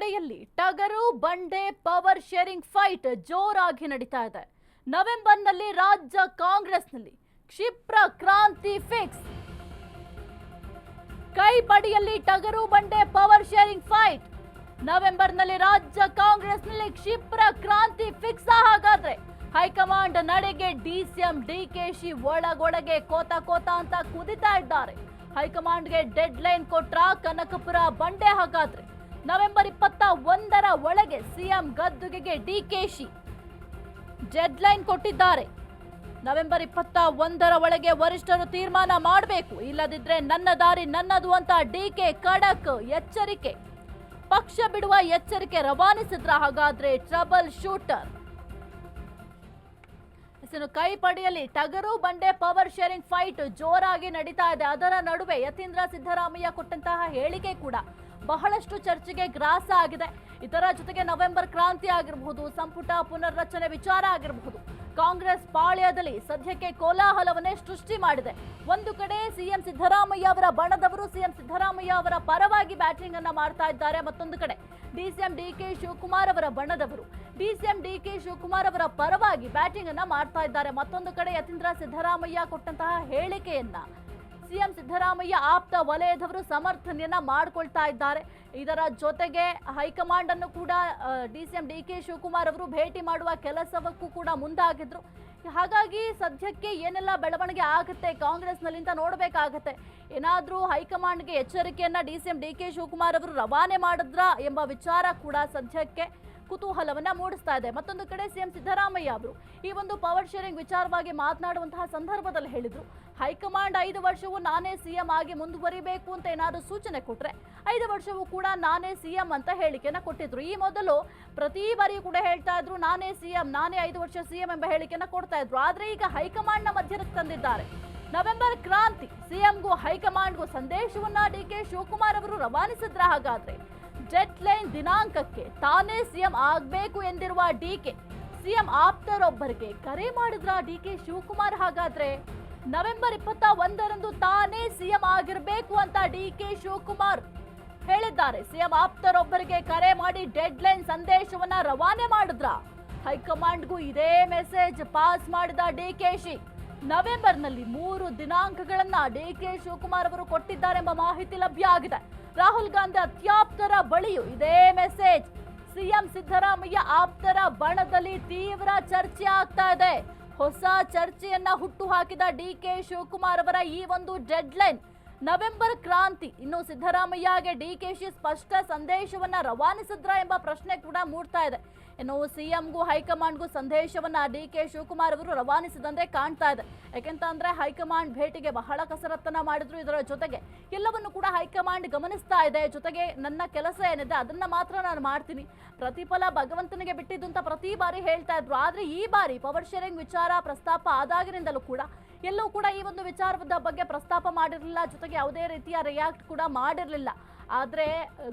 ಕಡೆಯಲ್ಲಿ ಟಗರು ಬಂಡೆ ಪವರ್ ಶೇರಿಂಗ್ ಫೈಟ್ ಜೋರಾಗಿ ನಡೀತಾ ಇದೆ. ನವೆಂಬರ್ನಲ್ಲಿ ರಾಜ್ಯ ಕಾಂಗ್ರೆಸ್ನಲ್ಲಿ ಕ್ಷಿಪ್ರ ಕ್ರಾಂತಿ ಫಿಕ್ಸ್. ಕೈ ಬಡಿಯಲ್ಲಿ ಟಗರು ಬಂಡೆ ಪವರ್ ಶೇರಿಂಗ್ ಫೈಟ್. ನವೆಂಬರ್ನಲ್ಲಿ ರಾಜ್ಯ ಕಾಂಗ್ರೆಸ್ನಲ್ಲಿ ಕ್ಷಿಪ್ರ ಕ್ರಾಂತಿ ಫಿಕ್ಸ್. ಹಾಗಾದ್ರೆ ಹೈಕಮಾಂಡ್ ನಡೆಗೆ ಡಿಸಿಎಂ ಡಿಕೆಶಿ ಒಳಗೊಳಗೆ ಕೋತ ಕೋತ ಅಂತ ಕುದಿತಾ ಇದ್ದಾರೆ. ಹೈಕಮಾಂಡ್ಗೆ ಡೆಡ್ ಲೈನ್ ಕೊಟ್ರ ಕನಕಪುರ ಬಂಡೆ. ಹಾಗಾದ್ರೆ ನವೆಂಬರ್ 21ರ ಒಳಗೆ ಸಿಎಂ ಗದ್ದುಗೆಗೆ ಡಿಕೆಶಿ ಡೆಡ್ ಲೈನ್ ಕೊಟ್ಟಿದ್ದಾರೆ. ನವೆಂಬರ್ 21ರ ಒಳಗೆ ವರಿಷ್ಠರು ತೀರ್ಮಾನ ಮಾಡಬೇಕು, ಇಲ್ಲದಿದ್ರೆ ನನ್ನ ದಾರಿ ನನ್ನದು ಅಂತ ಡಿಕೆ ಖಡಕ್ ಎಚ್ಚರಿಕೆ. ಪಕ್ಷ ಬಿಡುವ ಎಚ್ಚರಿಕೆ ರವಾನಿಸಿದ್ರ ಹಾಗಾದ್ರೆ ಟ್ರಬಲ್ ಶೂಟರ್. ಕೈ ಪಡೆಯಲ್ಲಿ ಟಗರು ಬಂಡೆ ಪವರ್ ಶೇರಿಂಗ್ ಫೈಟ್ ಜೋರಾಗಿ ನಡೀತಾ ಇದೆ. ಅದರ ನಡುವೆ ಯತೀಂದ್ರ ಸಿದ್ದರಾಮಯ್ಯ ಕೊಟ್ಟಂತಹ ಹೇಳಿಕೆ ಕೂಡ ಬಹಳಷ್ಟು ಚರ್ಚೆಗೆ ಗ್ರಾಸ ಆಗಿದೆ. ಇದರ ಜೊತೆಗೆ ನವೆಂಬರ್ ಕ್ರಾಂತಿ ಆಗಿರಬಹುದು, ಸಂಪುಟ ಪುನರ್ರಚನೆ ವಿಚಾರ ಆಗಿರಬಹುದು, ಕಾಂಗ್ರೆಸ್ ಪಾಳ್ಯದಲ್ಲಿ ಸದ್ಯಕ್ಕೆ ಕೋಲಾಹಲವನ್ನೇ ಸೃಷ್ಟಿ ಮಾಡಿದೆ. ಒಂದು ಕಡೆ ಸಿಎಂ ಸಿದ್ದರಾಮಯ್ಯ ಅವರ ಬಣದವರು ಸಿಎಂ ಸಿದ್ದರಾಮಯ್ಯ ಅವರ ಪರವಾಗಿ ಬ್ಯಾಟಿಂಗ್ ಅನ್ನ ಮಾಡ್ತಾ ಇದ್ದಾರೆ. ಮತ್ತೊಂದು ಕಡೆ ಡಿಸಿಎಂ ಡಿಕೆ ಶಿವಕುಮಾರ್ ಅವರ ಬಣದವರು ಡಿಸಿಎಂ ಡಿಕೆ ಶಿವಕುಮಾರ್ ಅವರ ಪರವಾಗಿ ಬ್ಯಾಟಿಂಗ್ ಅನ್ನ ಮಾಡ್ತಾ ಇದ್ದಾರೆ. ಮತ್ತೊಂದು ಕಡೆ ಯತೀಂದ್ರ ಸಿದ್ದರಾಮಯ್ಯ ಕೊಟ್ಟಂತಹ ಹೇಳಿಕೆಯನ್ನ ಸಿಎಂ ಸಿದ್ದರಾಮಯ್ಯ ಆಪ್ತ ವಲಯದವರು ಸಮರ್ಥನೆಯನ್ನ ಮಾಡಿಕೊಳ್ತಾ ಇದ್ದಾರೆ. ಇದರ ಜೊತೆಗೆ ಹೈಕಮಾಂಡ್ ಅನ್ನು ಕೂಡ ಡಿಸಿಎಂ ಡಿಕೆ ಶಿವಕುಮಾರ್ ಅವರು ಭೇಟಿ ಮಾಡುವ ಕೆಲಸಕ್ಕೂ ಕೂಡ ಮುಂದಾಗಿದ್ರು. ಹಾಗಾಗಿ ಸದ್ಯಕ್ಕೆ ಏನೆಲ್ಲ ಬೆಳವಣಿಗೆ ಆಗುತ್ತೆ ಕಾಂಗ್ರೆಸ್ನಲ್ಲಿಂದ ನೋಡಬೇಕಾಗತ್ತೆ. ಏನಾದ್ರೂ ಹೈಕಮಾಂಡ್ಗೆ ಎಚ್ಚರಿಕೆಯನ್ನ ಡಿಸಿಎಂ ಡಿಕೆ ಶಿವಕುಮಾರ್ ಅವರು ರವಾನೆ ಮಾಡಿದ್ರಾ ಎಂಬ ವಿಚಾರ ಕೂಡ ಸದ್ಯಕ್ಕೆ ಕುತೂಹಲವನ್ನ ಮೂಡಿಸ್ತಾ ಇದೆ. ಮತ್ತೊಂದು ಕಡೆ ಸಿಎಂ ಸಿದ್ದರಾಮಯ್ಯ ಅವರು ಈ ಒಂದು ಪವರ್ ಶೇರಿಂಗ್ ವಿಚಾರವಾಗಿ ಮಾತನಾಡುವಂತಹ ಸಂದರ್ಭದಲ್ಲಿ ಹೇಳಿದ್ರು, ಹೈಕಮಾಂಡ್ 5 ವರ್ಷವೂ ನಾನೇ ಸಿಎಂ ಆಗಿ ಮುಂದುವರಿಬೇಕು ಅಂತ ಏನಾದರೂ ಸೂಚನೆ ಕೊಟ್ರೆ 5 ವರ್ಷವೂ ಕೂಡ ನಾನೇ ಸಿಎಂ ಅಂತ ಹೇಳಿಕೆಯನ್ನ ಕೊಟ್ಟಿದ್ರು. ಈ ಮೊದಲು ಪ್ರತಿ ಬಾರಿಯೂ ಕೂಡ ಹೇಳ್ತಾ ಇದ್ರು ನಾನೇ ಸಿಎಂ, ನಾನೇ 5 ವರ್ಷ ಸಿಎಂ ಎಂಬ ಹೇಳಿಕೆಯನ್ನ ಕೊಡ್ತಾ ಇದ್ರು. ಆದ್ರೆ ಈಗ ಹೈಕಮಾಂಡ್ ನ ಮಧ್ಯಕ್ಕೆ ತಂದಿದ್ದಾರೆ. ನವೆಂಬರ್ ಕ್ರಾಂತಿ, ಸಿಎಂಗೂ ಹೈಕಮಾಂಡ್ಗೂ ಸಂದೇಶವನ್ನ ಡಿಕೆ ಶಿವಕುಮಾರ್ ಅವರು ರವಾನಿಸಿದ್ರ ಹಾಗಾದ್ರೆ ಡೆಡ್ ಲೈನ್ ದಿನಾಂಕಕ್ಕೆ ತಾನೇ ಸಿಎಂ ಆಗ್ಬೇಕು ಎಂದಿರುವ ಡಿಕೆ ಸಿಎಂ ಆಪ್ತರೊಬ್ಬರಿಗೆ ಕರೆ ಮಾಡಿದ್ರ ಡಿಕೆ ಶಿವಕುಮಾರ್. ಹಾಗಾದ್ರೆ ನವೆಂಬರ್ 21ರಂದು ತಾನೇ ಸಿಎಂ ಆಗಿರಬೇಕು ಅಂತ ಡಿಕೆ ಶಿವಕುಮಾರ್ ಹೇಳಿದ್ದಾರೆ. ಸಿಎಂ ಆಪ್ತರೊಬ್ಬರಿಗೆ ಕರೆ ಮಾಡಿ ಡೆಡ್ ಲೈನ್ ಸಂದೇಶವನ್ನ ರವಾನೆ ಮಾಡಿದ್ರ. ಹೈಕಮಾಂಡ್ಗೂ ಇದೇ ಮೆಸೇಜ್ ಪಾಸ್ ಮಾಡಿದ ಡಿಕೆಶಿ. ನವೆಂಬರ್ನಲ್ಲಿ 3 ದಿನಾಂಕಗಳನ್ನ ಡಿಕೆ ಶಿವಕುಮಾರ್ ಅವರು ಕೊಟ್ಟಿದ್ದಾರೆ ಎಂಬ ಮಾಹಿತಿ ಲಭ್ಯ ಆಗಿದೆ. ರಾಹುಲ್ ಗಾಂಧಿ ಅತ್ಯಾಪ್ತರ ಬಳಿಯೂ ಇದೇ ಮೆಸೇಜ್. ಸಿಎಂ ಸಿದ್ದರಾಮಯ್ಯ ಆಪ್ತರ ಬಣದಲ್ಲಿ ತೀವ್ರ ಚರ್ಚೆ ಆಗ್ತಾ ಇದೆ. ಹೊಸ ಚರ್ಚೆಯನ್ನ ಹುಟ್ಟು ಹಾಕಿದ ಡಿಕೆ ಶಿವಕುಮಾರ್ ಅವರ ಈ ಒಂದು ಡೆಡ್ ಲೈನ್ ನವೆಂಬರ್ ಕ್ರಾಂತಿ. ಇನ್ನು ಸಿದ್ದರಾಮಯ್ಯಗೆ ಡಿಕೆಶಿ ಸ್ಪಷ್ಟ ಸಂದೇಶವನ್ನ ರವಾನಿಸಿದ್ರ ಎಂಬ ಪ್ರಶ್ನೆ ಕೂಡ ಮೂಡ್ತಾ ಇದೆ. ಇನ್ನು ಸಿಎಂಗೂ ಹೈಕಮಾಂಡ್ಗೂ ಸಂದೇಶವನ್ನ ಡಿಕೆ ಶಿವಕುಮಾರ್ ಅವರು ರವಾನಿಸಿದಂತೆ ಕಾಣ್ತಾ ಇದೆ. ಯಾಕೆಂತಂದ್ರೆ ಹೈಕಮಾಂಡ್ ಭೇಟಿಗೆ ಬಹಳ ಕಸರತ್ತನ್ನ ಮಾಡಿದ್ರು. ಇದರ ಜೊತೆಗೆ ಎಲ್ಲವನ್ನು ಕೂಡ ಹೈಕಮಾಂಡ್ ಗಮನಿಸ್ತಾ ಇದೆ. ಜೊತೆಗೆ ನನ್ನ ಕೆಲಸ ಏನಿದೆ ಅದನ್ನ ಮಾತ್ರ ನಾನು ಮಾಡ್ತೀನಿ, ಪ್ರತಿಫಲ ಭಗವಂತನಿಗೆ ಬಿಟ್ಟಿದ್ದು ಅಂತ ಪ್ರತಿ ಬಾರಿ ಹೇಳ್ತಾ ಇದ್ರು. ಆದ್ರೆ ಈ ಬಾರಿ ಪವರ್ ಶೇರಿಂಗ್ ವಿಚಾರ ಪ್ರಸ್ತಾಪ ಆದಾಗಿನಿಂದಲೂ ಕೂಡ ಎಲ್ಲೂ ಕೂಡ ಈ ಒಂದು ವಿಚಾರದ ಬಗ್ಗೆ ಪ್ರಸ್ತಾಪ ಮಾಡಿರಲಿಲ್ಲ. ಜೊತೆಗೆ ಯಾವುದೇ ರೀತಿಯ ರಿಯಾಕ್ಟ್ ಕೂಡ ಮಾಡಿರಲಿಲ್ಲ. ಆದ್ರೆ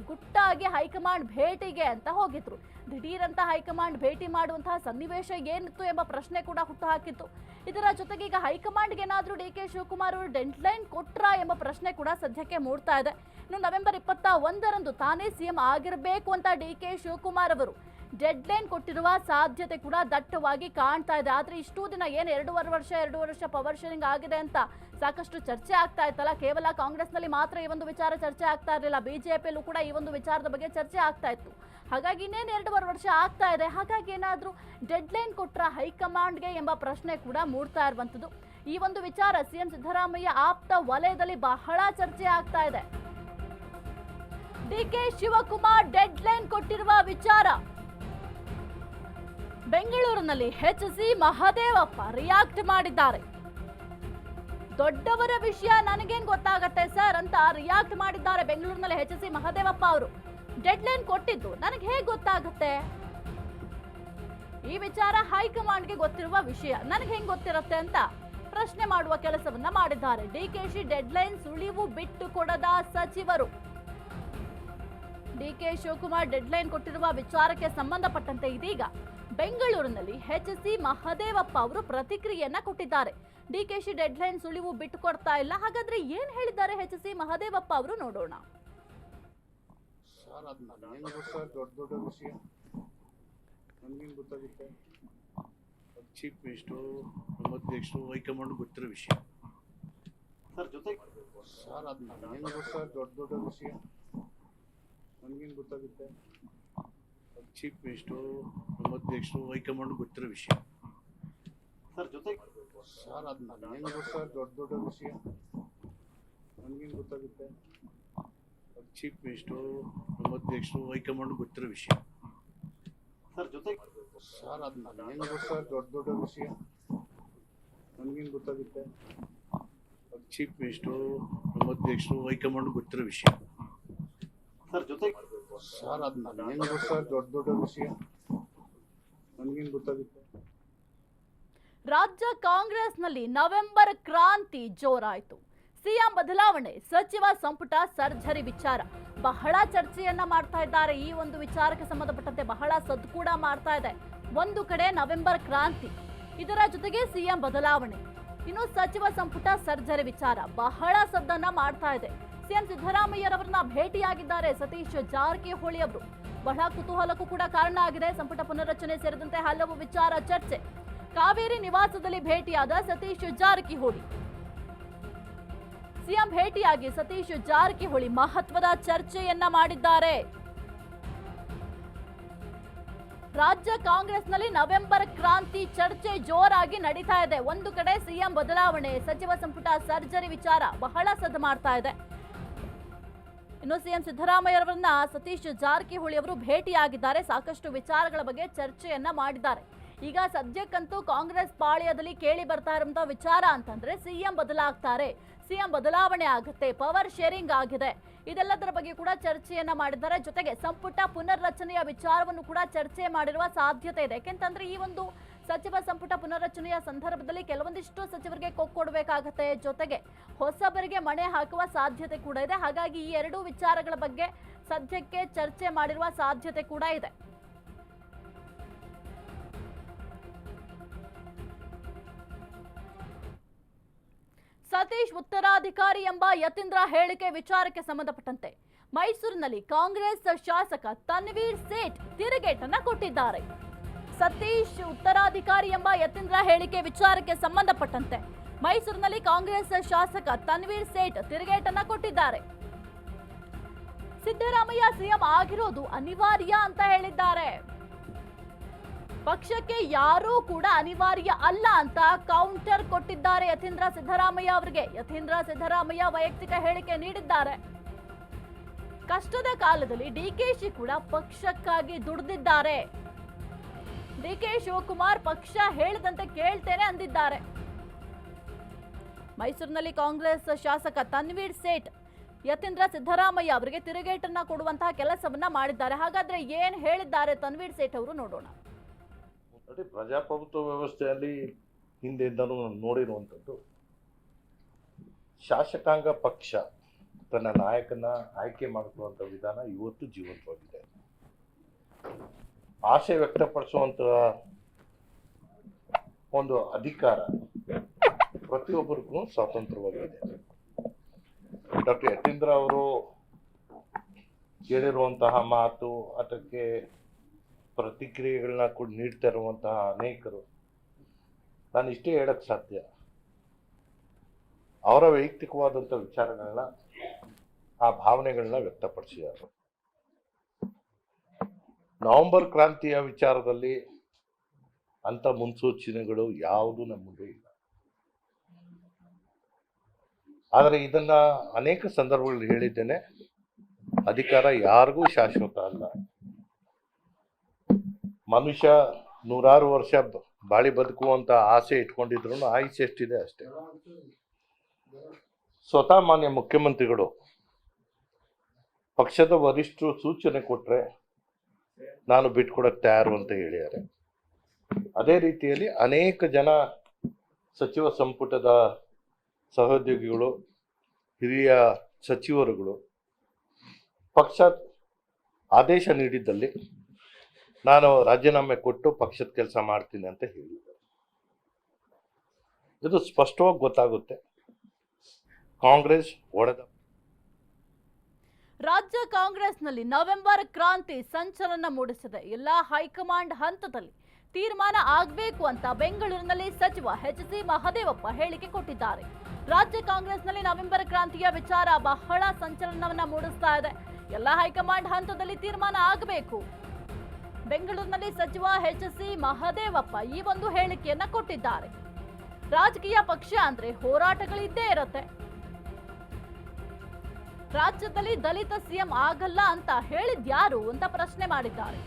ಗುಟ್ಟಾಗಿ ಹೈಕಮಾಂಡ್ ಭೇಟಿಗೆ ಅಂತ ಹೋಗಿದ್ರು. ದಿಢೀರಂತ ಹೈಕಮಾಂಡ್ ಭೇಟಿ ಮಾಡುವಂತಹ ಸನ್ನಿವೇಶ ಏನಿತ್ತು ಎಂಬ ಪ್ರಶ್ನೆ ಕೂಡ ಹುಟ್ಟು ಹಾಕಿತ್ತು. ಇದರ ಜೊತೆಗೆ ಈಗ ಹೈಕಮಾಂಡ್ಗೆ ಏನಾದ್ರೂ ಡಿಕೆ ಶಿವಕುಮಾರ್ ಅವರು ಡೆಡ್ ಲೈನ್ ಕೊಟ್ರಾ ಎಂಬ ಪ್ರಶ್ನೆ ಕೂಡ ಸದ್ಯಕ್ಕೆ ಮೂಡ್ತಾ ಇದೆ. ಇನ್ನು ನವೆಂಬರ್ 21ರಂದು ತಾನೇ ಸಿಎಂ ಆಗಿರಬೇಕು ಅಂತ ಡಿಕೆ ಶಿವಕುಮಾರ್ ಅವರು ಡೆಡ್ ಲೈನ್ ಕೊಟ್ಟಿರುವ ಸಾಧ್ಯತೆ ಕೂಡ ದಟ್ಟವಾಗಿ ಕಾಣ್ತಾ ಇದೆ. ಆದ್ರೆ ಇಷ್ಟು ದಿನ ಏನು 2 ವರ್ಷ ಪವರ್ ಶೇರಿಂಗ್ ಆಗಿದೆ ಅಂತ ಸಾಕಷ್ಟು ಚರ್ಚೆ ಆಗ್ತಾ ಇತ್ತಲ್ಲ, ಕೇವಲ ಕಾಂಗ್ರೆಸ್ನಲ್ಲಿ ಮಾತ್ರ ಈ ಒಂದು ವಿಚಾರ ಚರ್ಚೆ ಆಗ್ತಾ ಇರಲಿಲ್ಲ, ಬಿಜೆಪಿಯಲ್ಲೂ ಕೂಡ ಈ ಒಂದು ವಿಚಾರದ ಬಗ್ಗೆ ಚರ್ಚೆ ಆಗ್ತಾ ಇತ್ತು. ಹಾಗಾಗಿ ಇನ್ನೇನು 2 ವರ್ಷ ಆಗ್ತಾ ಇದೆ. ಹಾಗಾಗಿ ಏನಾದ್ರೂ ಡೆಡ್ ಲೈನ್ ಕೊಟ್ರ ಹೈಕಮಾಂಡ್ಗೆ ಎಂಬ ಪ್ರಶ್ನೆ ಕೂಡ ಮೂಡ್ತಾ ಇರುವಂತದ್ದು. ಈ ಒಂದು ವಿಚಾರ ಸಿಎಂ ಸಿದ್ದರಾಮಯ್ಯ ಆಪ್ತ ವಲಯದಲ್ಲಿ ಬಹಳ ಚರ್ಚೆ ಆಗ್ತಾ ಇದೆ. ಡಿಕೆ ಶಿವಕುಮಾರ್ ಡೆಡ್ ಲೈನ್ ಕೊಟ್ಟಿರುವ ವಿಚಾರ ಬೆಂಗಳೂರಿನಲ್ಲಿ ಎಚ್ಸಿ ಮಹದೇವಪ್ಪ ರಿಯಾಕ್ಟ್ ಮಾಡಿದ್ದಾರೆ. ದೊಡ್ಡವರ ವಿಷಯ ನನಗೇನ್ ಗೊತ್ತಾಗತ್ತೆ ಸರ್ ಅಂತ ರಿಯಾಕ್ಟ್ ಮಾಡಿದ್ದಾರೆ ಬೆಂಗಳೂರಿನಲ್ಲಿ ಎಚ್ಸಿ ಮಹದೇವಪ್ಪ ಅವರು. ಡೆಡ್ ಲೈನ್ ಕೊಟ್ಟಿದ್ದು ನನಗೆ ಹೇಗೆ ಗೊತ್ತಾಗುತ್ತೆ? ಈ ವಿಚಾರ ಹೈಕಮಾಂಡ್ಗೆ ಗೊತ್ತಿರುವ ವಿಷಯ, ನನಗೆ ಹೆಂಗ್ ಗೊತ್ತಿರುತ್ತೆ ಅಂತ ಪ್ರಶ್ನೆ ಮಾಡುವ ಕೆಲಸವನ್ನ ಮಾಡಿದ್ದಾರೆ. ಡಿಕೆಶಿ ಡೆಡ್ ಲೈನ್ ಸುಳಿವು ಬಿಟ್ಟು ಕೊಡದ ಸಚಿವರು. ಡಿಕೆ ಶಿವಕುಮಾರ್ ಡೆಡ್ ಲೈನ್ ಕೊಟ್ಟಿರುವ ವಿಚಾರಕ್ಕೆ ಸಂಬಂಧಪಟ್ಟಂತೆ ಇದೀಗ ಬೆಂಗಳೂರಿನಲ್ಲಿ ಎಚ್ಸಿ ಮಹದೇವಪ್ಪ ಅವರು ಪ್ರತಿಕ್ರಿಯೆಯನ್ನ ಕೊಟ್ಟಿದ್ದಾರೆ. ಡಿಕೆಶಿ ಡೆಡ್ ಲೈನ್ ಸುಳಿವು ಬಿಟ್ಟು ಕೊಡ್ತಾ ಇಲ್ಲ. ಹಾಗಾದ್ರೆ ಏನ್ ಹೇಳಿದ್ದಾರೆ ಎಚ್ಸಿ ಮಹದೇವಪ್ಪ ಅವರು ನೋಡೋಣ. ಸರ್ ಅದು ನನಗೇನು ಗೊತ್ತು ಸರ್, ದೊಡ್ಡ ದೊಡ್ಡ ವಿಷಯ ನನಗೇನು ಗೊತ್ತಾಗುತ್ತೆ. ಚೀಫ್ ಮಿನಿಸ್ಟರು, ನಮ್ಮ ಅಧ್ಯಕ್ಷರು, ಹೈಕಮಾಂಡ್ ಗೊತ್ತಿರೋ ವಿಷಯ ಸರ್. ಜೊತೆಗೆ ಸರ್ ಅದು ನನಗೇನು ಗೊತ್ತು ಸರ್, ದೊಡ್ಡ ದೊಡ್ಡ ವಿಷಯ ನನಗೇನು ಗೊತ್ತಾಗುತ್ತೆ. ಚೀಫ್ ಮಿನಿಸ್ಟರು, ನಮ್ಮ ಅಧ್ಯಕ್ಷರು, ಹೈಕಮಾಂಡ್ ಗೊತ್ತಿರೋ ವಿಷಯ ಸರ್. ಜೊತೆಗೆ ಸರ್ ಅದು ನನಗೇನು ಗೊತ್ತು ಸರ್, ದೊಡ್ಡ ದೊಡ್ಡ ವಿಷಯ ನನಗೇನು ಗೊತ್ತಾಗುತ್ತೆ. ಚೀಫ್ ಮಿನಿಸ್ಟರು, ನಮ್ಮ ಅಧ್ಯಕ್ಷರು, ಹೈಕಮಾಂಡ್ ಗೊತ್ತಿರೋ ವಿಷಯ ಸರ್. ಜೊತೆಗೆ ಸರ್ ಅದು ನನಗೇನು ಗೊತ್ತು ಸರ್, ದೊಡ್ಡ ದೊಡ್ಡ ವಿಷಯ ನನಗೇನು ಗೊತ್ತಾಗುತ್ತೆ. ಚೀಫ್ ಮಿನಿಸ್ಟರು, ನಮ್ಮ ಅಧ್ಯಕ್ಷರು, ಹೈಕಮಾಂಡ್ ಗೊತ್ತಿರೋ ವಿಷಯ ಸರ್. ಜೊತೆಗೆ ಸರ್ ಅದು ನನಗೇನು ಗೊತ್ತು ಸರ್, ದೊಡ್ಡ ದೊಡ್ಡ ವಿಷಯ ನನಗೇನು ಗೊತ್ತಾಗುತ್ತೆ. ರಾಜ್ಯ ಕಾಂಗ್ರೆಸ್ನಲ್ಲಿ ನವೆಂಬರ್ ಕ್ರಾಂತಿ ಜೋರಾಯಿತು. ಸಿಎಂ ಬದಲಾವಣೆ, ಸಚಿವ ಸಂಪುಟ ಸರ್ಜರಿ ವಿಚಾರ ಬಹಳ ಚರ್ಚೆಯನ್ನ ಮಾಡ್ತಾ ಇದ್ದಾರೆ. ಈ ಒಂದು ವಿಚಾರಕ್ಕೆ ಸಂಬಂಧಪಟ್ಟಂತೆ ಬಹಳ ಸದ್ದು ಕೂಡ ಮಾಡ್ತಾ ಇದೆ. ಒಂದು ಕಡೆ ನವೆಂಬರ್ ಕ್ರಾಂತಿ, ಇದರ ಜೊತೆಗೆ ಸಿಎಂ ಬದಲಾವಣೆ, ಇನ್ನು ಸಚಿವ ಸಂಪುಟ ಸರ್ಜರಿ ವಿಚಾರ ಬಹಳ ಸದ್ದನ್ನ ಮಾಡ್ತಾ ಇದೆ. ಸಿಎಂ ಸಿದ್ದರಾಮಯ್ಯರವರನ್ನ ಭೇಟಿಯಾಗಿದ್ದಾರೆ ಸತೀಶ್ ಜಾರಕಿಹೊಳಿ ಅವರು. ಬಹಳ ಕುತೂಹಲಕ್ಕೂ ಕೂಡ ಕಾರಣ ಆಗಿದೆ. ಸಂಪುಟ ಪುನರ್ರಚನೆ ಸೇರಿದಂತೆ ಹಲವು ವಿಚಾರ ಚರ್ಚೆ. ಕಾವೇರಿ ನಿವಾಸದಲ್ಲಿ ಭೇಟಿಯಾದ ಸತೀಶ್ ಜಾರಕಿಹೊಳಿ. ಸಿಎಂ ಭೇಟಿಯಾಗಿ ಸತೀಶ್ ಜಾರಕಿಹೊಳಿ ಮಹತ್ವದ ಚರ್ಚೆಯನ್ನ ಮಾಡಿದ್ದಾರೆ. ರಾಜ್ಯ ಕಾಂಗ್ರೆಸ್ನಲ್ಲಿ ನವೆಂಬರ್ ಕ್ರಾಂತಿ ಚರ್ಚೆ ಜೋರಾಗಿ ನಡೀತಾ ಇದೆ. ಒಂದು ಕಡೆ ಸಿಎಂ ಬದಲಾವಣೆ, ಸಚಿವ ಸಂಪುಟ ಸರ್ಜರಿ ವಿಚಾರ ಬಹಳ ಸದ್ದು ಮಾಡ್ತಾ ಇದೆ. ಇನ್ನು ಸಿಎಂ ಸಿದ್ದರಾಮಯ್ಯರವರನ್ನ ಸತೀಶ್ ಜಾರಕಿಹೊಳಿ ಅವರು ಭೇಟಿಯಾಗಿದ್ದಾರೆ. ಸಾಕಷ್ಟು ವಿಚಾರಗಳ ಬಗ್ಗೆ ಚರ್ಚೆಯನ್ನ ಮಾಡಿದ್ದಾರೆ. ಈಗ ಸದ್ಯಕ್ಕಂತೂ ಕಾಂಗ್ರೆಸ್ ಪಾಳ್ಯದಲ್ಲಿ ಕೇಳಿ ಬರ್ತಾ ಇರುವಂತಹ ವಿಚಾರ ಅಂತಂದ್ರೆ ಸಿಎಂ ಬದಲಾಗ್ತಾರೆ, ಸಿಎಂ ಬದಲಾವಣೆ ಆಗುತ್ತೆ, ಪವರ್ ಶೇರಿಂಗ್ ಆಗಿದೆ, ಇದೆಲ್ಲದರ ಬಗ್ಗೆ ಕೂಡ ಚರ್ಚೆಯನ್ನ ಮಾಡಿದ್ದಾರೆ. ಜೊತೆಗೆ ಸಂಪುಟ ಪುನರ್ರಚನೆಯ ವಿಚಾರವನ್ನು ಕೂಡ ಚರ್ಚೆ ಮಾಡಿರುವ ಸಾಧ್ಯತೆ ಇದೆ. ಯಾಕೆಂತಂದ್ರೆ ಈ ಒಂದು ಸಚಿವ ಸಂಪುಟ ಪುನರ್ರಚನೆಯ ಸಂದರ್ಭದಲ್ಲಿ ಕೆಲವೊಂದಿಷ್ಟು ಸಚಿವರಿಗೆ ಕೊಡಬೇಕಾಗತ್ತೆ, ಜೊತೆಗೆ ಹೊಸಬರಿಗೆ ಮಣೆ ಹಾಕುವ ಸಾಧ್ಯತೆ ಕೂಡ ಇದೆ. ಹಾಗಾಗಿ ಈ ಎರಡೂ ವಿಚಾರಗಳ ಬಗ್ಗೆ ಸದ್ಯಕ್ಕೆ ಚರ್ಚೆ ಮಾಡಿರುವ ಸಾಧ್ಯತೆ ಕೂಡ ಇದೆ. ಸತೀಶ್ ಉತ್ತರಾಧಿಕಾರಿ ಎಂಬ ಯತೀಂದ್ರ ಹೇಳಿಕೆ ವಿಚಾರಕ್ಕೆ ಸಂಬಂಧಪಟ್ಟಂತೆ ಮೈಸೂರಿನಲ್ಲಿ ಕಾಂಗ್ರೆಸ್ ಶಾಸಕ ತನ್ವೀರ್ ಸೇಠ್ ತಿರುಗೇಟನ್ನ ಕೊಟ್ಟಿದ್ದಾರೆ. ಸತೀಶ್ ಉತ್ತರಾಧಿಕಾರಿ ಎಂಬ ಯತೀಂದ್ರ ಹೇಳಿಕೆ ವಿಚಾರಕ್ಕೆ ಸಂಬಂಧಪಟ್ಟಂತೆ ಮೈಸೂರಿನಲ್ಲಿ ಕಾಂಗ್ರೆಸ್ ಶಾಸಕ ತನ್ವೀರ್ ಸೇಠ್ ತಿರುಗೇಟನ್ನ ಕೊಟ್ಟಿದ್ದಾರೆ. ಸಿದ್ದರಾಮಯ್ಯ ಸಿಎಂ ಆಗಿರೋದು ಅನಿವಾರ್ಯ ಅಂತ ಹೇಳಿದ್ದಾರೆ. ಪಕ್ಷಕ್ಕೆ ಯಾರೂ ಕೂಡ ಅನಿವಾರ್ಯ ಅಲ್ಲ ಅಂತ ಕೌಂಟರ್ ಕೊಟ್ಟಿದ್ದಾರೆ ಯತೀಂದ್ರ ಸಿದ್ದರಾಮಯ್ಯ ಅವರಿಗೆ. ಯತೀಂದ್ರ ಸಿದ್ದರಾಮಯ್ಯ ವೈಯಕ್ತಿಕ ಹೇಳಿಕೆ ನೀಡಿದ್ದಾರೆ. ಕಷ್ಟದ ಕಾಲದಲ್ಲಿ ಡಿಕೆಶಿ ಕೂಡ ಪಕ್ಷಕ್ಕಾಗಿ ದುಡಿದಿದ್ದಾರೆ. ಡಿಕೆ ಶಿವಕುಮಾರ್ ಪಕ್ಷ ಹೇಳಿದಂತೆ ಕೇಳ್ತೇನೆ ಅಂದಿದ್ದಾರೆ. ಮೈಸೂರಿನಲ್ಲಿ ಕಾಂಗ್ರೆಸ್ ಶಾಸಕ ತನ್ವೀರ್ ಸೇಠ್ ಯತೀಂದ್ರ ಸಿದ್ದರಾಮಯ್ಯ ಅವರಿಗೆ ತಿರುಗೇಟನ್ನ ಕೊಡುವಂತಹ ಕೆಲಸವನ್ನ ಮಾಡಿದ್ದಾರೆ. ಹಾಗಾದ್ರೆ ಏನ್ ಹೇಳಿದ್ದಾರೆ ತನ್ವೀರ್ ಸೇಠ್ ಅವರು ನೋಡೋಣ. ನೋಡಿ, ಪ್ರಜಾಪ್ರಭುತ್ವ ವ್ಯವಸ್ಥೆಯಲ್ಲಿ ಹಿಂದೆಯಿಂದಲೂ ನೋಡಿರುವಂಥದ್ದು, ಶಾಸಕಾಂಗ ಪಕ್ಷ ತನ್ನ ನಾಯಕನ ಆಯ್ಕೆ ಮಾಡಿಕೊಳ್ಳುವಂಥ ವಿಧಾನ ಇವತ್ತು ಜೀವಂತವಾಗಿದೆ. ಆಸೆ ವ್ಯಕ್ತಪಡಿಸುವಂತಹ ಒಂದು ಅಧಿಕಾರ ಪ್ರತಿಯೊಬ್ಬರಿಗೂ ಸ್ವಾತಂತ್ರ್ಯವಾಗಿದೆ. ಡಾಕ್ಟರ್ ಯತೀಂದ್ರ ಅವರು ಹೇಳಿರುವಂತಹ ಮಾತು, ಅದಕ್ಕೆ ಪ್ರತಿಕ್ರಿಯೆಗಳನ್ನ ಕೂಡ ನೀಡ್ತಾ ಇರುವಂತಹ ಅನೇಕರು, ನಾನು ಇಷ್ಟೇ ಹೇಳಕ್ ಸಾಧ್ಯ, ಅವರ ವೈಯಕ್ತಿಕವಾದಂಥ ವಿಚಾರಗಳನ್ನ, ಆ ಭಾವನೆಗಳನ್ನ ವ್ಯಕ್ತಪಡಿಸಿದ್ದಾರೆ. ನವೆಂಬರ್ ಕ್ರಾಂತಿಯ ವಿಚಾರದಲ್ಲಿ ಅಂತ ಮುನ್ಸೂಚನೆಗಳು ಯಾವುದೂ ನಮ್ಮ ಮುಂದೆ ಇಲ್ಲ. ಆದರೆ ಇದನ್ನ ಅನೇಕ ಸಂದರ್ಭಗಳಲ್ಲಿ ಹೇಳಿದ್ದೇನೆ, ಅಧಿಕಾರ ಯಾರಿಗೂ ಶಾಶ್ವತ ಅಲ್ಲ. ಮನುಷ್ಯ ನೂರಾರು ವರ್ಷ ಬಾಳಿ ಬದುಕುವಂತ ಆಸೆ ಇಟ್ಕೊಂಡಿದ್ರು ಆಯುಷ್ಯ ಎಷ್ಟಿದೆ ಅಷ್ಟೇ. ಸ್ವತಃ ಮಾನ್ಯ ಮುಖ್ಯಮಂತ್ರಿಗಳು ಪಕ್ಷದ ವರಿಷ್ಠರು ಸೂಚನೆ ಕೊಟ್ರೆ ನಾನು ಬಿಟ್ಕೊಡಕ್ ತಯಾರು ಅಂತ ಹೇಳಿದ್ದಾರೆ. ಅದೇ ರೀತಿಯಲ್ಲಿ ಅನೇಕ ಜನ ಸಚಿವ ಸಂಪುಟದ ಸಹೋದ್ಯೋಗಿಗಳು, ಹಿರಿಯ ಸಚಿವರುಗಳು ಪಕ್ಷ ಆದೇಶ ನೀಡಿದ್ದಲ್ಲಿ ನಾನು ರಾಜೀನಾಮೆ ಕೊಟ್ಟು ಪಕ್ಷದ ಕೆಲಸ ಮಾಡ್ತೀನಿ ಅಂತ ಹೇಳಿದ್ದಾರೆ. ಇದು ಸ್ಪಷ್ಟವಾಗಿ ಗೊತ್ತಾಗುತ್ತೆ ಕಾಂಗ್ರೆಸ್ ಒಡೆದ. ರಾಜ್ಯ ಕಾಂಗ್ರೆಸ್ನಲ್ಲಿ ನವೆಂಬರ್ ಕ್ರಾಂತಿ ಸಂಚಲನ ಮೂಡಿಸಿದೆ. ಎಲ್ಲ ಹೈಕಮಾಂಡ್ ಹಂತದಲ್ಲಿ ತೀರ್ಮಾನ ಆಗಬೇಕು ಅಂತ ಬೆಂಗಳೂರಿನಲ್ಲಿ ಸಚಿವ ಎಚ್.ಸಿ. ಮಹದೇವಪ್ಪ ಹೇಳಿಕೆ ಕೊಟ್ಟಿದ್ದಾರೆ. ರಾಜ್ಯ ಕಾಂಗ್ರೆಸ್ನಲ್ಲಿ ನವೆಂಬರ್ ಕ್ರಾಂತಿಯ ವಿಚಾರ ಬಹಳ ಸಂಚಲನವನ್ನ ಮೂಡಿಸ್ತಾ ಇದೆ. ಎಲ್ಲ ಹೈಕಮಾಂಡ್ ಹಂತದಲ್ಲಿ ತೀರ್ಮಾನ ಆಗಬೇಕು. ಬೆಂಗಳೂರಿನಲ್ಲಿ ಸಚಿವ ಎಚ್.ಸಿ. ಮಹದೇವಪ್ಪ ಈ ಒಂದು ಹೇಳಿಕೆಯನ್ನ ಕೊಟ್ಟಿದ್ದಾರೆ. ರಾಜಕೀಯ ಪಕ್ಷ ಅಂದ್ರೆ ಹೋರಾಟಗಳಿದ್ದೇ ಇರುತ್ತೆ. ರಾಜ್ಯದಲ್ಲಿ ದಲಿತ ಸಿಎಂ ಆಗಲ್ಲ ಅಂತ ಹೇಳಿದ್ಯಾರು ಅಂತ ಪ್ರಶ್ನೆ ಮಾಡಿದ್ದಾರೆ.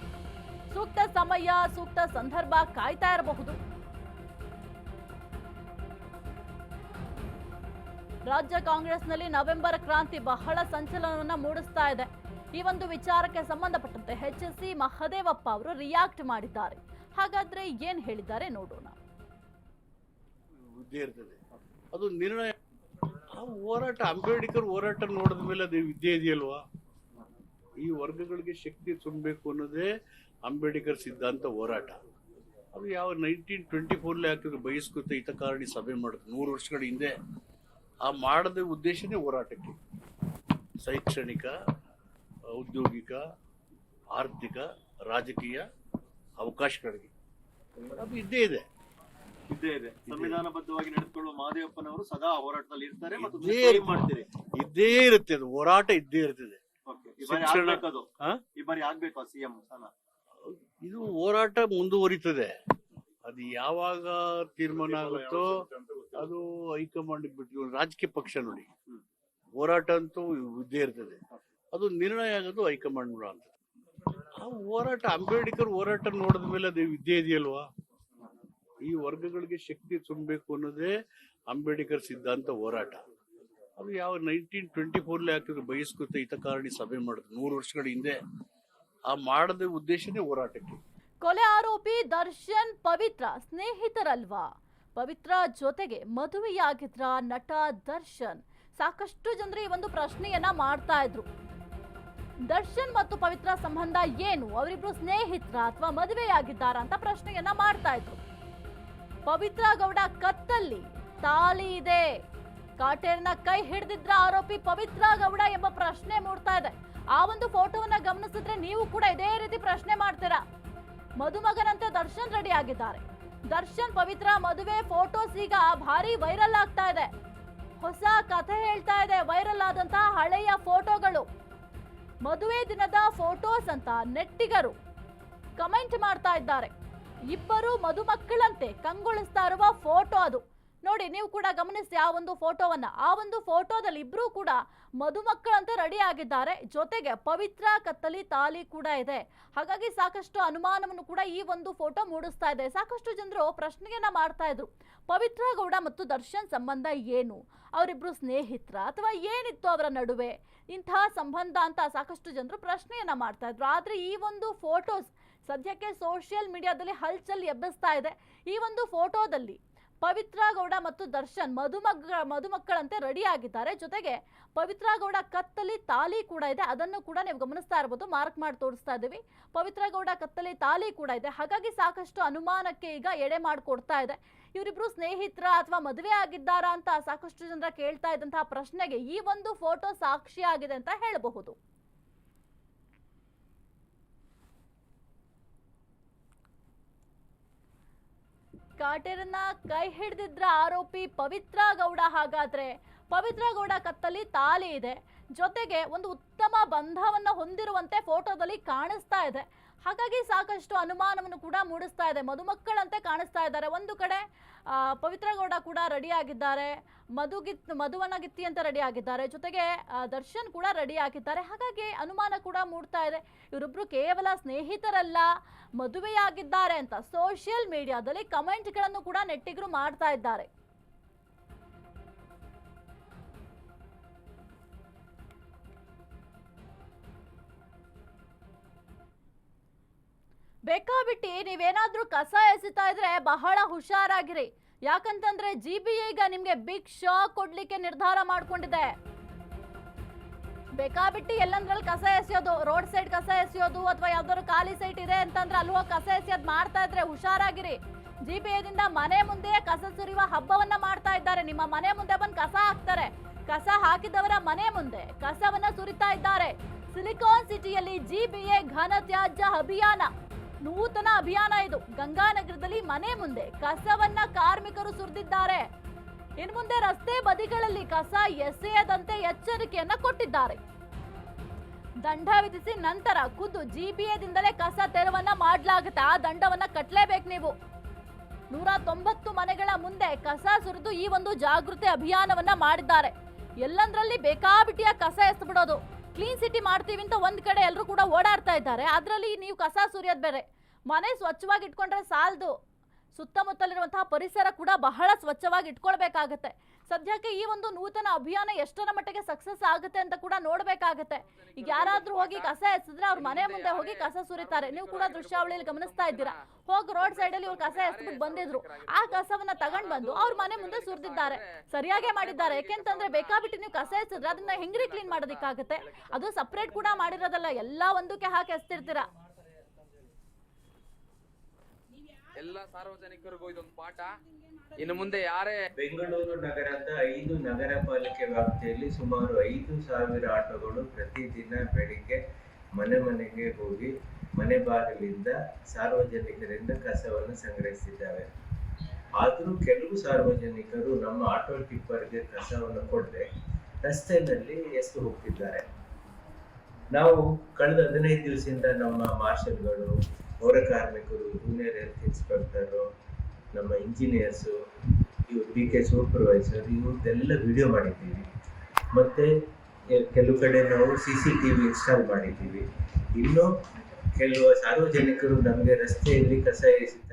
ಸೂಕ್ತ ಸಮಯ ಸೂಕ್ತ ಸಂದರ್ಭ ಕಾಯ್ತಾ ಇರಬಹುದು. ರಾಜ್ಯ ಕಾಂಗ್ರೆಸ್ನಲ್ಲಿ ನವೆಂಬರ್ ಕ್ರಾಂತಿ ಬಹಳ ಸಂಚಲನವನ್ನ ಮೂಡಿಸ್ತಾ ಇದೆ. ಈ ಒಂದು ವಿಚಾರಕ್ಕೆ ಸಂಬಂಧಪಟ್ಟಂತೆ ಎಚ್.ಸಿ. ಮಹದೇವಪ್ಪ ಅವರು ರಿಯಾಕ್ಟ್ ಮಾಡಿದ್ದಾರೆ. ಹಾಗಾದ್ರೆ ಏನ್ ಹೇಳಿದ್ದಾರೆ ನೋಡೋಣ. ವಿದ್ಯೆ ಇರ್ತದೆ, ಅದು ನಿರ್ಣಯ. ಆ ಹೋರಾಟ, ಅಂಬೇಡ್ಕರ್ ಹೋರಾಟ ನೋಡಿದ ಮೇಲೆ ಅದು ವಿದ್ಯೆ ಇದೆಯಲ್ವಾ? ಈ ವರ್ಗಗಳಿಗೆ ಶಕ್ತಿ ತುಂಬಬೇಕು ಅನ್ನೋದೇ ಅಂಬೇಡ್ಕರ್ ಸಿದ್ಧಾಂತ ಹೋರಾಟ. ಅದು ಯಾವ 1924 ಹಾಕಿದ್ರು ಬಹಿಷ್ಕೃತ ಹಿತಕಾರಣಿ ಸಭೆ ಮಾಡಿದ್ರು 100 ವರ್ಷಗಳ ಹಿಂದೆ. ಆ ಮಾಡದ ಉದ್ದೇಶನೇ ಹೋರಾಟಕ್ಕೆ. ಶೈಕ್ಷಣಿಕ, ಔದ್ಯೋಗಿಕ, ಆರ್ಥಿಕ, ರಾಜಕೀಯ ಅವಕಾಶಗಳಿಗೆ ಅದು ಇದ್ದೇ ಇದೆ. ಸಂವಿಧಾನಬದ್ಧವಾಗಿ ನಡೆದುಕೊಳ್ಳುವ ಮಹದೇವಪ್ಪನವರು ಸದಾ ಹೋರಾಟದಲ್ಲಿ ಇರ್ತಾರೆ ಮತ್ತು ಮಾಡ್ತೀರಿ. ಇದ್ದೇ ಇರುತ್ತೆ, ಅದು ಹೋರಾಟ ಇದ್ದೇ ಇರ್ತದೆ. ಈ ಬಾರಿ ಆಗ್ಬೇಕು ಸಿಎಂ ಸ್ಥಾನ. ಇದು ಹೋರಾಟ ಮುಂದುವರಿತದೆ. ಅದು ಯಾವಾಗ ತೀರ್ಮಾನ ಆಗುತ್ತೋ ಅದು ಹೈಕಮಾಂಡ್ ಬಿಟ್ಟು. ರಾಜಕೀಯ ಪಕ್ಷ ನೋಡಿ, ಹೋರಾಟ ಅಂತೂ ಇದ್ದೇ ಇರ್ತದೆ, ಅದು ನಿರ್ಣಯ ಆಗೋದು ಹೈಕಮಾಂಡ್ ಅಂತ. ಆ ಹೋರಾಟ, ಅಂಬೇಡ್ಕರ್ ಹೋರಾಟ ನೋಡಿದ ಮೇಲೆ ಅದು ವಿದ್ಯೆ ಇದೆಯಲ್ವಾ? ಈ ವರ್ಗಗಳಿಗೆ ಶಕ್ತಿ ತುಂಬಬೇಕು ಅನ್ನೋದೇ ಅಂಬೇಡ್ಕರ್ ಸಿದ್ಧಾಂತ ಹೋರಾಟ. ಅದು ಯಾವ 1924 ಹಾಕಿದ್ರು ಬಹಿಷ್ಕೃತ ಹಿತಕಾರಣಿ ಸಭೆ ಮಾಡಿದ್ರು 100 ವರ್ಷಗಳ ಹಿಂದೆ. ಆ ಮಾಡದ ಉದ್ದೇಶನೇ ಹೋರಾಟಕ್ಕೆ. ಕೊಲೆ ಆರೋಪಿ ದರ್ಶನ್ ಪವಿತ್ರ ಸ್ನೇಹಿತರಲ್ವಾ? ಪವಿತ್ರ ಜೊತೆಗೆ ಮದುವೆಯಾಗಿದ್ರ ನಟ ದರ್ಶನ್? ಸಾಕಷ್ಟು ಜನರು ಈ ಒಂದು ಪ್ರಶ್ನೆಯನ್ನ ಮಾಡ್ತಾ ಇದ್ರು. ದರ್ಶನ್ ಮತ್ತು ಪವಿತ್ರ ಸಂಬಂಧ ಏನು? ಅವರಿಬ್ರು ಸ್ನೇಹಿತರ ಅಥವಾ ಮದುವೆಯಾಗಿದ್ದಾರಾ ಅಂತ ಪ್ರಶ್ನೆಯನ್ನ ಮಾಡ್ತಾ ಇದ್ರು. ಪವಿತ್ರ ಗೌಡ ಕತ್ತಲ್ಲಿ ತಾಳಿ ಇದೆ. ಕಾಟೇರನ ಕೈ ಹಿಡಿದಿದ್ರ ಆರೋಪಿ ಪವಿತ್ರ ಗೌಡ ಎಂಬ ಪ್ರಶ್ನೆ ಮೂಡ್ತಾ ಇದೆ. ಆ ಒಂದು ಫೋಟೋವನ್ನ ಗಮನಿಸಿದ್ರೆ ನೀವು ಕೂಡ ಇದೇ ರೀತಿ ಪ್ರಶ್ನೆ ಮಾಡ್ತೀರಾ. ಮದುಮಗನಂತೆ ದರ್ಶನ್ ರೆಡಿ ಆಗಿದ್ದಾರೆ. ದರ್ಶನ್ ಪವಿತ್ರ ಮದುವೆ ಫೋಟೋಸ್ ಈಗ ಭಾರಿ ವೈರಲ್ ಆಗ್ತಾ ಇದೆ. ಹೊಸ ಕಥೆ ಹೇಳ್ತಾ ಇದೆ ವೈರಲ್ ಆದಂತಹ ಹಳೆಯ ಫೋಟೋಗಳು. ಮದುವೆ ದಿನದ ಫೋಟೋಸ್ ಅಂತ ನೆಟ್ಟಿಗರು ಕಮೆಂಟ್ ಮಾಡ್ತಾ ಇದ್ದಾರೆ. ಇಬ್ಬರು ಮದುಮಕ್ಕಳಂತೆ ಕಂಗೊಳಿಸ್ತಾ ಇರುವ ಫೋಟೋ ಅದು. ನೋಡಿ, ನೀವು ಕೂಡ ಗಮನಿಸಿ ಆ ಒಂದು ಫೋಟೋವನ್ನ. ಆ ಒಂದು ಫೋಟೋದಲ್ಲಿ ಇಬ್ರು ಕೂಡ ಮದುಮಕ್ಕಳಂತೆ ರೆಡಿ ಆಗಿದ್ದಾರೆ. ಜೊತೆಗೆ ಪವಿತ್ರ ಕತ್ತಲಿ ತಾಲಿ ಕೂಡ ಇದೆ. ಹಾಗಾಗಿ ಸಾಕಷ್ಟು ಅನುಮಾನವನ್ನು ಕೂಡ ಈ ಒಂದು ಫೋಟೋ ಮೂಡಿಸ್ತಾ ಇದೆ. ಸಾಕಷ್ಟು ಜನರು ಪ್ರಶ್ನೆಯನ್ನ ಮಾಡ್ತಾ ಇದ್ರು, ಪವಿತ್ರ ಗೌಡ ಮತ್ತು ದರ್ಶನ್ ಸಂಬಂಧ ಏನು? ಅವರಿಬ್ರು ಸ್ನೇಹಿತರ ಅಥವಾ ಏನಿತ್ತು ಅವರ ನಡುವೆ ಇಂತಹ ಸಂಬಂಧ ಅಂತ ಸಾಕಷ್ಟು ಜನರು ಪ್ರಶ್ನೆಯನ್ನ ಮಾಡ್ತಾ ಇದ್ರು. ಆದ್ರೆ ಈ ಒಂದು ಫೋಟೋಸ್ ಸದ್ಯಕ್ಕೆ ಸೋಷಿಯಲ್ ಮೀಡಿಯಾದಲ್ಲಿ ಹಲ್ಚಲ್ ಎಬ್ಬಿಸ್ತಾ ಇದೆ. ಈ ಒಂದು ಫೋಟೋದಲ್ಲಿ ಪವಿತ್ರ ಗೌಡ ಮತ್ತು ದರ್ಶನ್ ಮದುಮಕ್ಕಳಂತೆ ರೆಡಿ ಆಗಿದ್ದಾರೆ. ಜೊತೆಗೆ ಪವಿತ್ರ ಗೌಡ ಕತ್ತಲಿ ತಾಲಿ ಕೂಡ ಇದೆ. ಅದನ್ನು ಕೂಡ ನೀವು ಗಮನಿಸ್ತಾ ಇರಬಹುದು. ಮಾರ್ಕ್ ಮಾಡಿ ತೋರಿಸ್ತಾ ಇದ್ದೀವಿ. ಪವಿತ್ರ ಗೌಡ ಕತ್ತಲಿ ತಾಲಿ ಕೂಡ ಇದೆ. ಹಾಗಾಗಿ ಸಾಕಷ್ಟು ಅನುಮಾನಕ್ಕೆ ಈಗ ಎಡೆ ಮಾಡಿಕೊಡ್ತಾ ಇದೆ. ಇವರಿಬ್ರು ಸ್ನೇಹಿತರ ಅಥವಾ ಮದುವೆ ಆಗಿದ್ದಾರಾ ಅಂತ ಸಾಕಷ್ಟು ಜನರ ಕೇಳ್ತಾ ಇದ್ದಂತಹ ಪ್ರಶ್ನೆಗೆ ಈ ಒಂದು ಫೋಟೋ ಸಾಕ್ಷಿಯಾಗಿದೆ ಅಂತ ಹೇಳಬಹುದು. ಕಾಟೇರನ್ನ ಕೈ ಹಿಡಿದಿದ್ರ ಆರೋಪಿ ಪವಿತ್ರ ಗೌಡ. ಹಾಗಾದ್ರೆ ಪವಿತ್ರ ಗೌಡ ಕತ್ತಲ್ಲಿ ತಾಲಿ ಇದೆ. ಜೊತೆಗೆ ಒಂದು ಉತ್ತಮ ಬಂಧವನ್ನ ಹೊಂದಿರುವಂತೆ ಫೋಟೋದಲ್ಲಿ ಕಾಣಿಸ್ತಾ ಇದೆ. ಹಾಗಾಗಿ ಸಾಕಷ್ಟು ಅನುಮಾನವನ್ನು ಕೂಡ ಮೂಡಿಸ್ತಾ ಇದೆ. ಮದುಮಕ್ಕಳಂತೆ ಕಾಣಿಸ್ತಾ ಇದ್ದಾರೆ. ಒಂದು ಕಡೆ ಪವಿತ್ರ ಗೌಡ ಕೂಡ ರೆಡಿ ಆಗಿದ್ದಾರೆ, ಮಧುವನಗಿತ್ತಿ ಅಂತ ರೆಡಿ ಆಗಿದ್ದಾರೆ. ಜೊತೆಗೆ ದರ್ಶನ್ ಕೂಡ ರೆಡಿ ಆಗಿದ್ದಾರೆ. ಹಾಗಾಗಿ ಅನುಮಾನ ಕೂಡ ಮೂಡ್ತಾ ಇದೆ, ಇವರಿಬ್ರು ಕೇವಲ ಸ್ನೇಹಿತರಲ್ಲ, ಮದುವೆಯಾಗಿದ್ದಾರೆ ಅಂತ ಸೋಷಿಯಲ್ ಮೀಡಿಯಾದಲ್ಲಿ ಕಮೆಂಟ್ಗಳನ್ನು ಕೂಡ ನೆಟ್ಟಿಗರು ಮಾಡ್ತಾ ಇದ್ದಾರೆ. ಬೇಕಾಬಿಟ್ಟಿ ನೀವೇನಾದ್ರೂ ಕಸ ಎಸಿತಾ ಇದ್ರೆ ಬಹಳ ಹುಷಾರಾಗಿರಿ. ಯಾಕಂತಂದ್ರೆ GBA ಈಗ ನಿಮ್ಗೆ ಬಿಗ್ ಶಾಕ್ ಕೊಡ್ಲಿಕ್ಕೆ ನಿರ್ಧಾರ ಮಾಡ್ಕೊಂಡಿದೆ. ಬೇಕಾಬಿಟ್ಟಿ ಎಲ್ಲಂದ್ರಲ್ಲಿ ಕಸ ಎಸೆಯೋದು, ರೋಡ್ ಸೈಡ್ ಕಸ ಎಸೆಯೋದು ಅಥವಾ ಯಾವ್ದಾದ್ರು ಖಾಲಿ ಸೈಟ್ ಇದೆ ಅಂತಂದ್ರೆ ಅಲ್ಲಿ ಹೋಗಿ ಕಸ ಎಸೆಯೋದು ಮಾಡ್ತಾ ಇದ್ರೆ ಹುಷಾರಾಗಿರಿ. GBA ದಿಂದ ಮನೆ ಮುಂದೆ ಕಸ ಸುರಿಯುವ ಹಬ್ಬವನ್ನ ಮಾಡ್ತಾ ಇದ್ದಾರೆ. ನಿಮ್ಮ ಮನೆ ಮುಂದೆ ಬಂದು ಕಸ ಹಾಕ್ತಾರೆ. ಕಸ ಹಾಕಿದವರ ಮನೆ ಮುಂದೆ ಕಸವನ್ನ ಸುರಿತಾ ಇದ್ದಾರೆ. ಸಿಲಿಕಾನ್ ಸಿಟಿಯಲ್ಲಿ GBA ಘನ ತ್ಯಾಜ್ಯ ಅಭಿಯಾನ, ನೂತನ ಅಭಿಯಾನ ಇದು. ಗಂಗಾನಗರದಲ್ಲಿ ಮನೆ ಮುಂದೆ ಕಸವನ್ನ ಕಾರ್ಮಿಕರು ಸುರಿದಿದ್ದಾರೆ. ಇನ್ನು ಮುಂದೆ ರಸ್ತೆ ಬದಿಗಳಲ್ಲಿ ಕಸ ಎಸೆಯದಂತೆ ಎಚ್ಚರಿಕೆಯನ್ನ ಕೊಟ್ಟಿದ್ದಾರೆ. ದಂಡ ವಿಧಿಸಿ ನಂತರ ಖುದ್ದು GBAದಿಂದಲೇ ಕಸ ತೆರವನ್ನ ಮಾಡಲಾಗುತ್ತೆ. ಆ ದಂಡವನ್ನ ಕಟ್ಟಲೇಬೇಕು ನೀವು. 190 ಮನೆಗಳ ಮುಂದೆ ಕಸ ಸುರಿದು ಈ ಒಂದು ಜಾಗೃತಿ ಅಭಿಯಾನವನ್ನ ಮಾಡಿದ್ದಾರೆ. ಎಲ್ಲಂದ್ರಲ್ಲಿ ಬೇಕಾಬಿಟ್ಟಿಯ ಕಸ ಎಸ್ಬಿಡೋದು. ಕ್ಲೀನ್ ಸಿಟಿ ಮಾಡ್ತೀವಿ ಅಂತ ಒಂದ್ ಕಡೆ ಎಲ್ಲರೂ ಕೂಡ ಓಡಾಡ್ತಾ ಇದ್ದಾರೆ. ಅದರಲ್ಲಿ ನೀವು ಕಸ ಸುರಿಯೋದು ಬೇರೆ. ಮನೆ ಸ್ವಚ್ಛವಾಗಿ ಇಟ್ಕೊಂಡ್ರೆ ಸಾಲದು, ಸುತ್ತಮುತ್ತಲಿರುವಂತಹ ಪರಿಸರ ಕೂಡ ಬಹಳ ಸ್ವಚ್ಛವಾಗಿ ಇಟ್ಕೊಳ್ಬೇಕಾಗತ್ತೆ. ಸದ್ಯಕ್ಕೆ ಈ ಒಂದು ನೂತನ ಅಭಿಯಾನ ಎಷ್ಟರ ಮಟ್ಟಿಗೆ ಸಕ್ಸಸ್ ಆಗುತ್ತೆ ಅಂತ ಕೂಡ ನೋಡ್ಬೇಕಾಗತ್ತೆ. ಈಗ ಯಾರಾದ್ರೂ ಹೋಗಿ ಕಸ ಎಸೆದ್ರೆ ಅವ್ರ ಮನೆ ಮುಂದೆ ಹೋಗಿ ಕಸ ಸುರಿತಾರೆ. ನೀವು ಕೂಡ ದೃಶ್ಯಾವಳಿಯಲ್ಲಿ ಗಮನಿಸ್ತಾ ಇದ್ದೀರಾ. ಹೋಗಿ ರೋಡ್ ಸೈಡ್ ಅಲ್ಲಿ ಇವ್ರು ಕಸ ಎಸ್ಬಿಟ್ಟು ಬಂದಿದ್ರು. ಆ ಕಸವನ್ನ ತಗೊಂಡ್ ಬಂದು ಅವ್ರ ಮನೆ ಮುಂದೆ ಸುರಿದಿದ್ದಾರೆ. ಸರಿಯಾಗೇ ಮಾಡಿದ್ದಾರೆ. ಯಾಕೆಂತಂದ್ರೆ ಬೇಕಾಬಿಟ್ಟು ನೀವು ಕಸ ಎಸೆದ್ರೆ ಅದನ್ನ ಹೆಂಗ್ರಿ ಕ್ಲೀನ್ ಮಾಡೋದಕ್ಕಾಗತ್ತೆ? ಅದು ಸಪ್ರೇಟ್ ಕೂಡ ಮಾಡಿರೋದಲ್ಲ, ಎಲ್ಲಾ ಒಂದಕ್ಕೆ ಹಾಕಿ ಎಸ್ತಿರ್ತೀರಾ. ಎಲ್ಲ ಸಾರ್ವಜನಿಕರಿಗೂ ಇದೊಂದು ಪಾಠ. ಇನ್ನು ಮುಂದೆ ಯಾರೇ ಬೆಂಗಳೂರು ನಗರದ 5 ನಗರ ಪಾಲಿಕೆ ವ್ಯಾಪ್ತಿಯಲ್ಲಿ ಸುಮಾರು 5,000 ಆಟೋಗಳು ಪ್ರತಿದಿನ ಬೆಳಿಗ್ಗೆ ಮನೆ ಮನೆಗೆ ಹೋಗಿ ಮನೆ ಬಾಗಿಲಿಂದ ಸಾರ್ವಜನಿಕರಿಂದ ಕಸವನ್ನು ಸಂಗ್ರಹಿಸಿದ್ದಾವೆ. ಆದರೂ ಕೆಲವು ಸಾರ್ವಜನಿಕರು ನಮ್ಮ ಆಟೋ ಟಿಪ್ಪರ್ಗೆ ಕಸವನ್ನು ಕೊಡದೆ ರಸ್ತೆಯಲ್ಲಿ ಎಸೆದು ಹೋಗ್ತಿದ್ದಾರೆ. ನಾವು ಕಳೆದ 15 ದಿವಸದಿಂದ ನಮ್ಮ ಮಾರ್ಷಲ್ಗಳು, ಪೌರ ಕಾರ್ಮಿಕರು, ಜೂನಿಯರ್ ಹೆಲ್ತ್ ಇನ್ಸ್ಪೆಕ್ಟರು, ನಮ್ಮ ಇಂಜಿನಿಯರ್ಸು, ಇವು BK ಸೂಪರ್ವೈಸರ್, ಇವತ್ತೆಲ್ಲ ವಿಡಿಯೋ ಮಾಡಿದ್ದೀವಿ. ಮತ್ತು ಕೆಲವು ಕಡೆ ನಾವು CCTV ಇನ್ಸ್ಟಾಲ್ ಮಾಡಿದ್ದೀವಿ. ಇನ್ನೂ ಕೆಲವು ಸಾರ್ವಜನಿಕರು ನಮಗೆ ರಸ್ತೆಯಲ್ಲಿ ಕಸ ಎಸೆಯುತ್ತಾರೆ